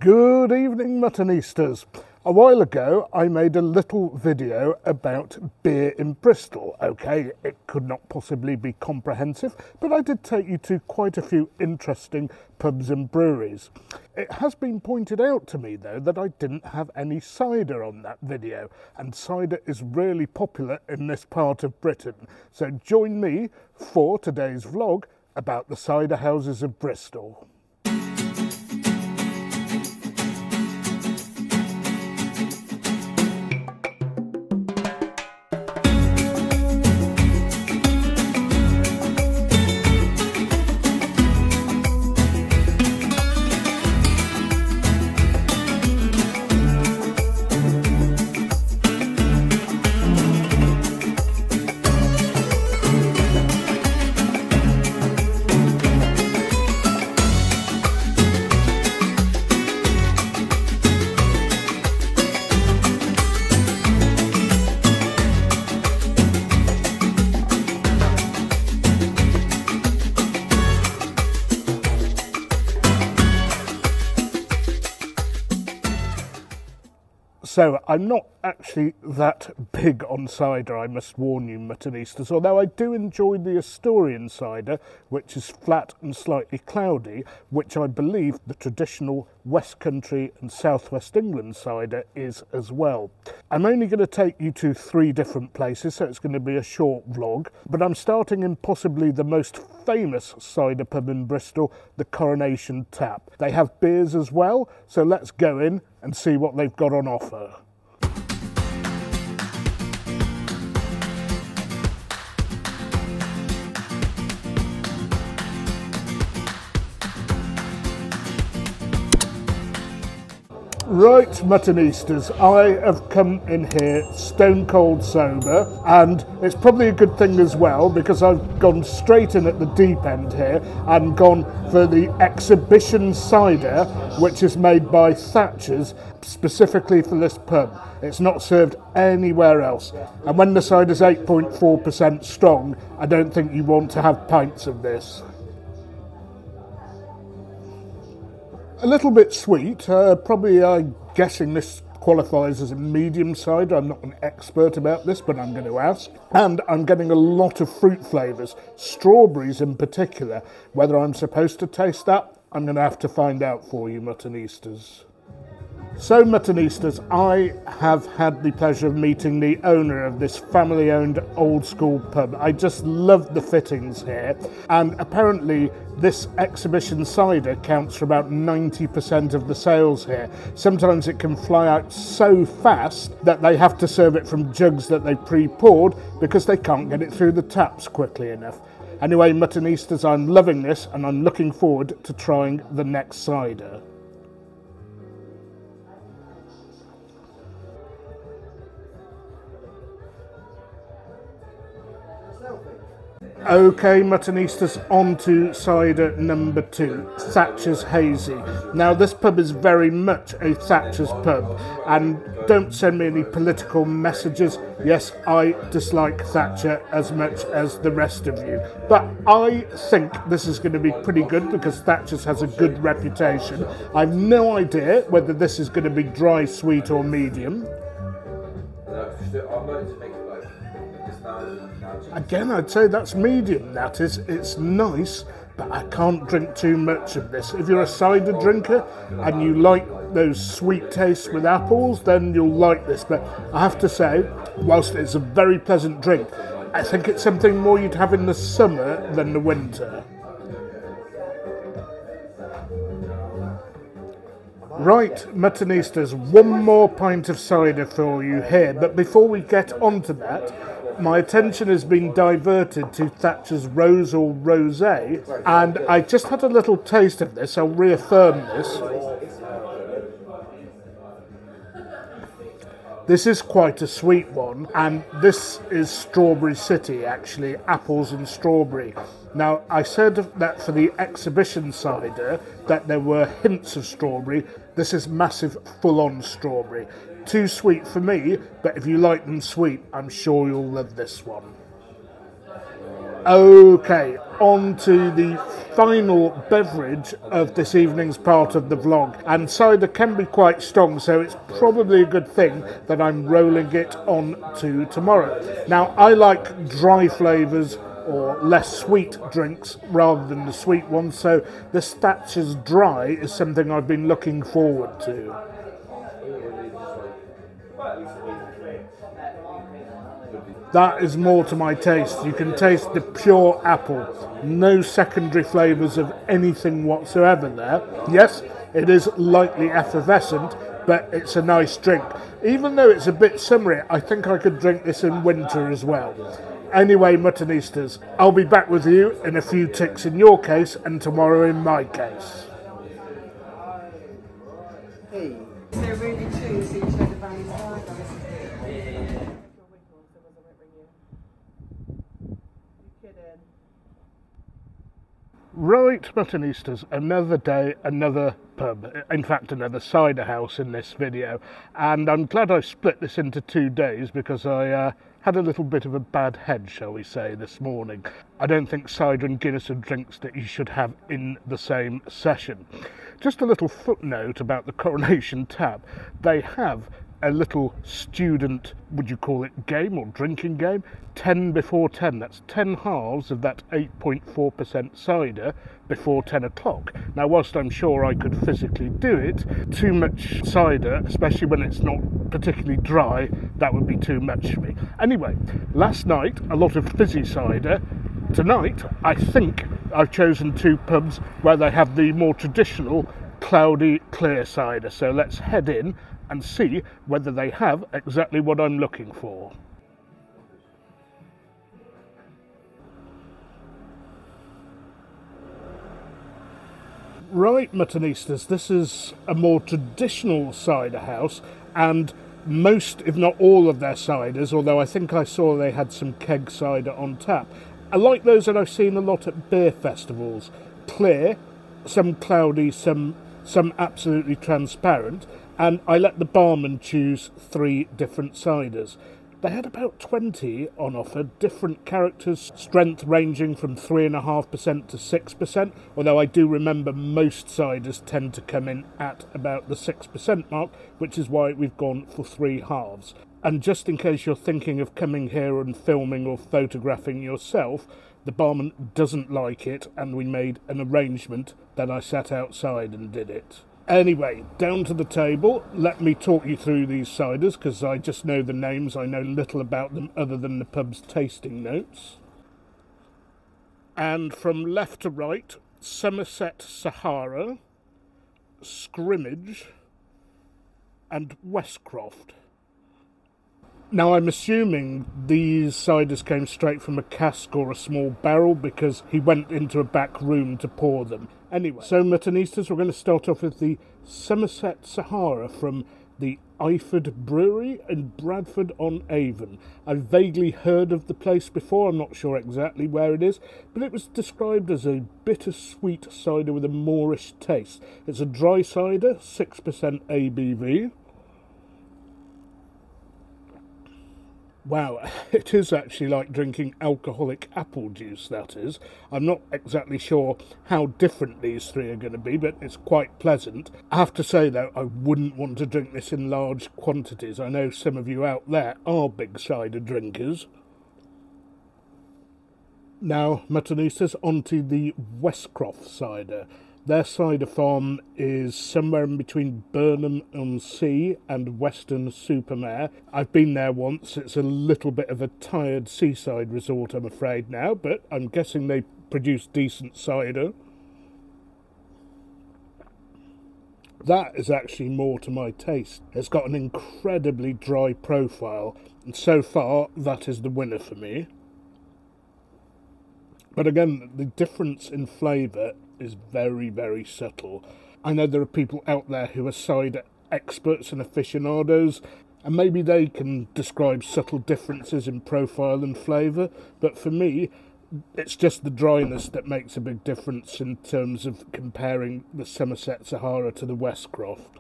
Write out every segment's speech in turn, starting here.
Good evening, Muttonistas. A while ago I made a little video about beer in Bristol. Okay, it could not possibly be comprehensive, but I did take you to quite a few interesting pubs and breweries. It has been pointed out to me though that I didn't have any cider on that video, and cider is really popular in this part of Britain. So join me for today's vlog about the cider houses of Bristol. So, I'm not actually that big on cider, I must warn you, Muttonistas, although I do enjoy the Asturian cider, which is flat and slightly cloudy, which I believe the traditional West Country and South West England cider is as well. I'm only going to take you to 3 different places, so it's going to be a short vlog, but I'm starting in possibly the most famous cider pub in Bristol, the Coronation Tap. They have beers as well, so let's go in and see what they've got on offer. Right, Muttonistas, I have come in here stone cold sober, and it's probably a good thing as well because I've gone straight in at the deep end here and gone for the exhibition cider, which is made by Thatcher's specifically for this pub. It's not served anywhere else, and when the cider's 8.4% strong, I don't think you want to have pints of this. A little bit sweet, probably I'm guessing this qualifies as a medium cider. I'm not an expert about this, but I'm going to ask. And I'm getting a lot of fruit flavours, strawberries in particular. Whether I'm supposed to taste that, I'm going to have to find out for you, Muttonistas. So, Muttonistas, I have had the pleasure of meeting the owner of this family-owned old-school pub. I just love the fittings here, and apparently this exhibition cider counts for about 90% of the sales here. Sometimes it can fly out so fast that they have to serve it from jugs that they pre-poured because they can't get it through the taps quickly enough. Anyway, Muttonistas, I'm loving this, and I'm looking forward to trying the next cider. Okay, Muttonistas, on to cider number 2, Thatcher's Hazy. Now, this pub is very much a Thatcher's pub, and don't send me any political messages. Yes, I dislike Thatcher as much as the rest of you, but I think this is going to be pretty good because Thatcher's has a good reputation. I've no idea whether this is going to be dry, sweet or medium. Again, I'd say that's medium, that is. It's nice, but I can't drink too much of this. If you're a cider drinker and you like those sweet tastes with apples, then you'll like this. But I have to say, whilst it's a very pleasant drink, I think it's something more you'd have in the summer than the winter. Right, Muttonistas, one more pint of cider for you here, but before we get on to that, my attention has been diverted to Thatcher's Rose or Rosé, and I just had a little taste of this. I'll reaffirm this. This is quite a sweet one, and this is Strawberry City, actually, apples and strawberry. Now, I said that for the exhibition cider that there were hints of strawberry. This is massive full-on strawberry. Too sweet for me, but if you like them sweet, I'm sure you'll love this one. Okay, on to the final beverage of this evening's part of the vlog, and cider can be quite strong, so it's probably a good thing that I'm rolling it on to tomorrow. Now, I like dry flavours or less sweet drinks rather than the sweet ones, so the Ciders Dry is something I've been looking forward to. That is more to my taste. You can taste the pure apple. No secondary flavours of anything whatsoever there. Yes, it is lightly effervescent, but it's a nice drink. Even though it's a bit summery, I think I could drink this in winter as well. Anyway, Muttonistas, I'll be back with you in a few ticks in your case and tomorrow in my case. Hey. So really true, so you show the value side. Right, Muttonistas, another day, another pub, in fact another cider house in this video, and I'm glad I split this into 2 days because I had a little bit of a bad head, shall we say, this morning. I don't think cider and Guinness are drinks that you should have in the same session. Just a little footnote about the Coronation Tap. They have a little student, would you call it, game or drinking game? 10 before 10. That's 10 halves of that 8.4% cider before 10 o'clock. Now, whilst I'm sure I could physically do it, too much cider, especially when it's not particularly dry, that would be too much for me. Anyway, last night, a lot of fizzy cider. Tonight, I think I've chosen 2 pubs where they have the more traditional cloudy clear cider. So let's head in and see whether they have exactly what I'm looking for. Right, Muttonistas, this is a more traditional cider house, and most, if not all of their ciders, although I think I saw they had some keg cider on tap, are like those that I've seen a lot at beer festivals. Clear, some cloudy, some absolutely transparent, and I let the barman choose 3 different ciders. They had about 20 on offer, different characters, strength ranging from 3.5% to 6%, although I do remember most ciders tend to come in at about the 6% mark, which is why we've gone for 3 halves. And just in case you're thinking of coming here and filming or photographing yourself, the barman doesn't like it, and we made an arrangement that I sat outside and did it. Anyway, down to the table. Let me talk you through these ciders, because I just know the names. I know little about them other than the pub's tasting notes. And from left to right, Somerset Sahara, Scrimmage, and Westcroft. Now, I'm assuming these ciders came straight from a cask or a small barrel because he went into a back room to pour them. Anyway, so Muttonistas, we're going to start off with the Somerset Sahara from the Iford Brewery in Bradford-on-Avon. I've vaguely heard of the place before, I'm not sure exactly where it is, but it was described as a bittersweet cider with a moorish taste. It's a dry cider, 6% ABV. Wow, it is actually like drinking alcoholic apple juice, that is. I'm not exactly sure how different these 3 are going to be, but it's quite pleasant. I have to say, though, I wouldn't want to drink this in large quantities. I know some of you out there are big cider drinkers. Now, Muttonistas, onto the Westcroft cider. Their cider farm is somewhere in between Burnham-on-Sea and Weston-super-Mare. I've been there once. It's a little bit of a tired seaside resort, I'm afraid now, but I'm guessing they produce decent cider. That is actually more to my taste. It's got an incredibly dry profile, and so far that is the winner for me. But again, the difference in flavour is very, very subtle. I know there are people out there who are cider experts and aficionados, and maybe they can describe subtle differences in profile and flavour, but for me, it's just the dryness that makes a big difference in terms of comparing the Somerset Sahara to the Westcroft.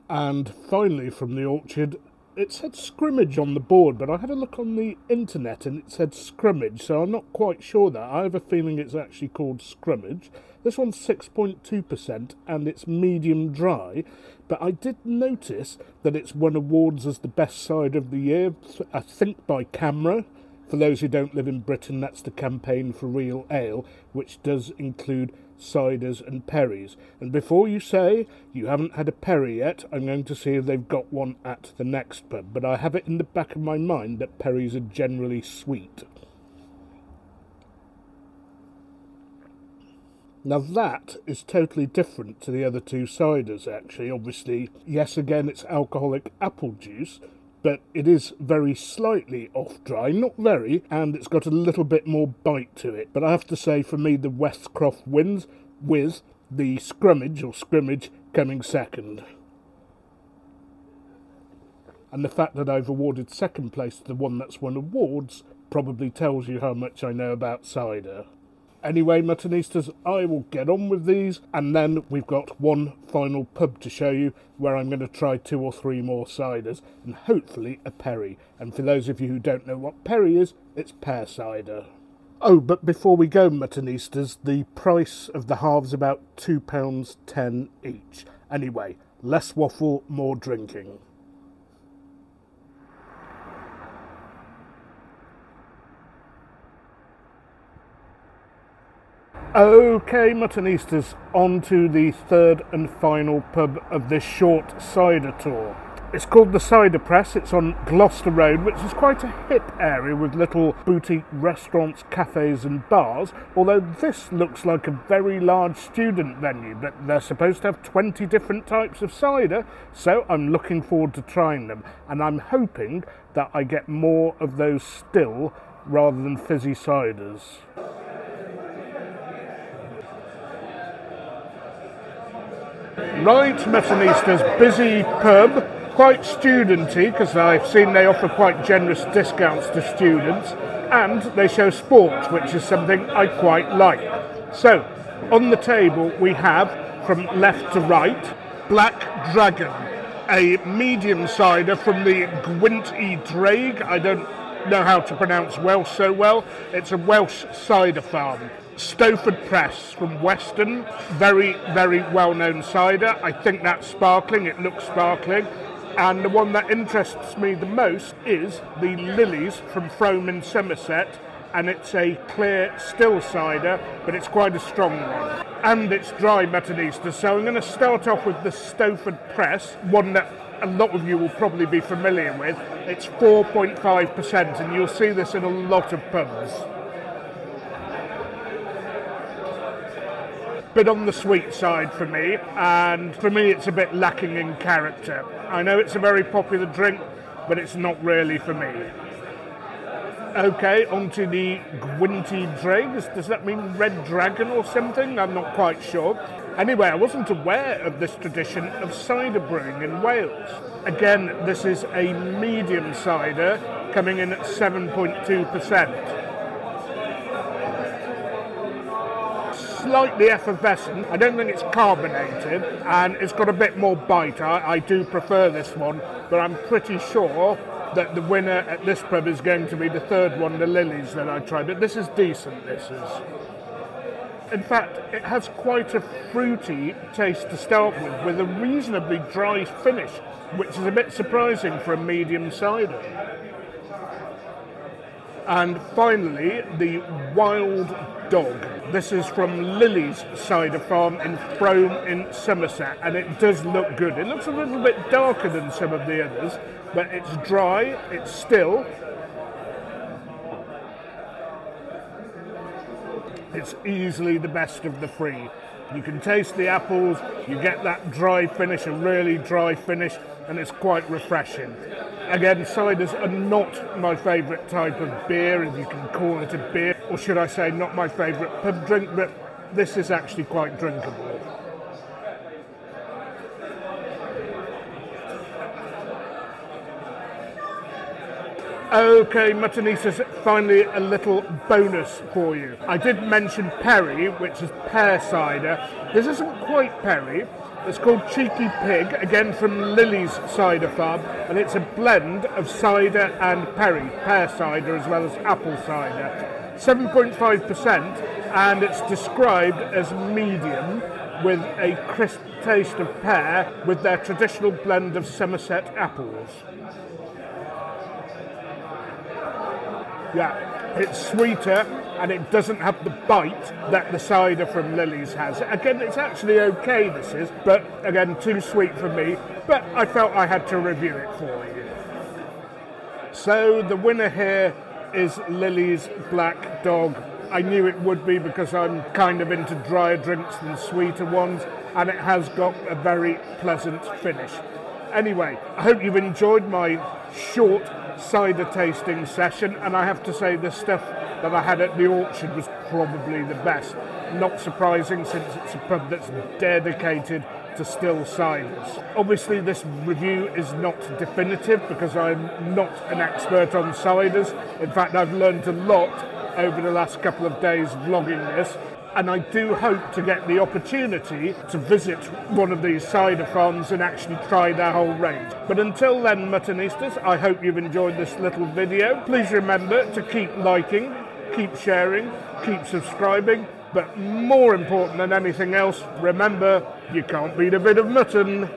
And finally, from the orchard, It said scrimmage on the board, but I had a look on the internet and it said scrimmage, so I'm not quite sure that. I have a feeling it's actually called scrimmage. This one's 6.2% and it's medium dry, but I did notice that it's won awards as the best cider of the year, I think by Camera. For those who don't live in Britain, that's the campaign for real ale, which does include ciders and perries. And before you say you haven't had a perry yet, I'm going to see if they've got one at the next pub. But I have it in the back of my mind that perries are generally sweet. Now that is totally different to the other two ciders, actually. Obviously, yes, again, it's alcoholic apple juice, but it is very slightly off-dry, not very, and it's got a little bit more bite to it. But I have to say, for me, the Westcroft wins, with the scrimmage coming second. And the fact that I've awarded second place to the one that's won awards probably tells you how much I know about cider. Anyway, Muttonistas, I will get on with these, and then we've got one final pub to show you where I'm going to try 2 or 3 more ciders, and hopefully a perry. And for those of you who don't know what perry is, it's pear cider. Oh, but before we go, Muttonistas, the price of the halves about £2.10 each. Anyway, less waffle, more drinking. Okay, Muttonistas, on to the third and final pub of this short cider tour. It's called the Cider Press. It's on Gloucester Road, which is quite a hip area with little boutique restaurants, cafes and bars, although this looks like a very large student venue, but they're supposed to have 20 different types of cider, so I'm looking forward to trying them, and I'm hoping that I get more of those still rather than fizzy ciders. Right, Muttonistas, busy pub, quite studenty because I've seen they offer quite generous discounts to students, and they show sport, which is something I quite like. So, on the table we have, from left to right, Black Dragon, a medium cider from the Gwent y Draig. I don't know how to pronounce Welsh so well. It's a Welsh cider farm. Cider Press from Weston, very, very well-known cider. I think that's sparkling, it looks sparkling. And the one that interests me the most is the Lilies from Frome in Somerset, and it's a clear still cider, but it's quite a strong one. And it's dry, Muttonistas, so I'm going to start off with the Cider Press, one that a lot of you will probably be familiar with. It's 4.5%, and you'll see this in a lot of pubs. Bit on the sweet side for me, and for me it's a bit lacking in character. I know it's a very popular drink, but it's not really for me. Okay, onto the Gwent y Draig. Does that mean Red Dragon or something? I'm not quite sure. Anyway, I wasn't aware of this tradition of cider brewing in Wales. Again, this is a medium cider coming in at 7.2%. Slightly effervescent. I don't think it's carbonated, and it's got a bit more bite. I do prefer this one, but I'm pretty sure that the winner at this pub is going to be the third one, the Lilies, that I tried. But this is decent, this is. In fact, it has quite a fruity taste to start with a reasonably dry finish, which is a bit surprising for a medium cider. And finally, the Wild Dog. This is from Lily's Cider Farm in Frome in Somerset, and it does look good. It looks a little bit darker than some of the others, but it's dry, it's still. It's easily the best of the three. You can taste the apples, you get that dry finish, a really dry finish, and it's quite refreshing. Again, ciders are not my favourite type of beer, if you can call it a beer, or should I say not my favourite pub drink, but this is actually quite drinkable. Okay, Muttonistas, finally a little bonus for you. I did mention perry, which is pear cider. This isn't quite perry. It's called Cheeky Pig, again from Lily's Cider Farm, and it's a blend of cider and pear cider as well as apple cider. 7.5%, and it's described as medium with a crisp taste of pear with their traditional blend of Somerset apples. Yeah, it's sweeter and it doesn't have the bite that the cider from Lily's has. Again, it's actually okay, this is, but again, too sweet for me, but I felt I had to review it for you. So the winner here is Lily's Black Dog. I knew it would be because I'm kind of into drier drinks than sweeter ones, and it has got a very pleasant finish. Anyway, I hope you've enjoyed my short cider tasting session, and I have to say the stuff that I had at the orchard was probably the best. Not surprising, since it's a pub that's dedicated to still ciders. Obviously this review is not definitive because I'm not an expert on ciders. In fact, I've learned a lot over the last couple of days vlogging this, and I do hope to get the opportunity to visit one of these cider farms and actually try their whole range. But until then, Muttonistas, I hope you've enjoyed this little video. Please remember to keep liking, keep sharing, keep subscribing, but more important than anything else, remember, you can't beat a bit of mutton.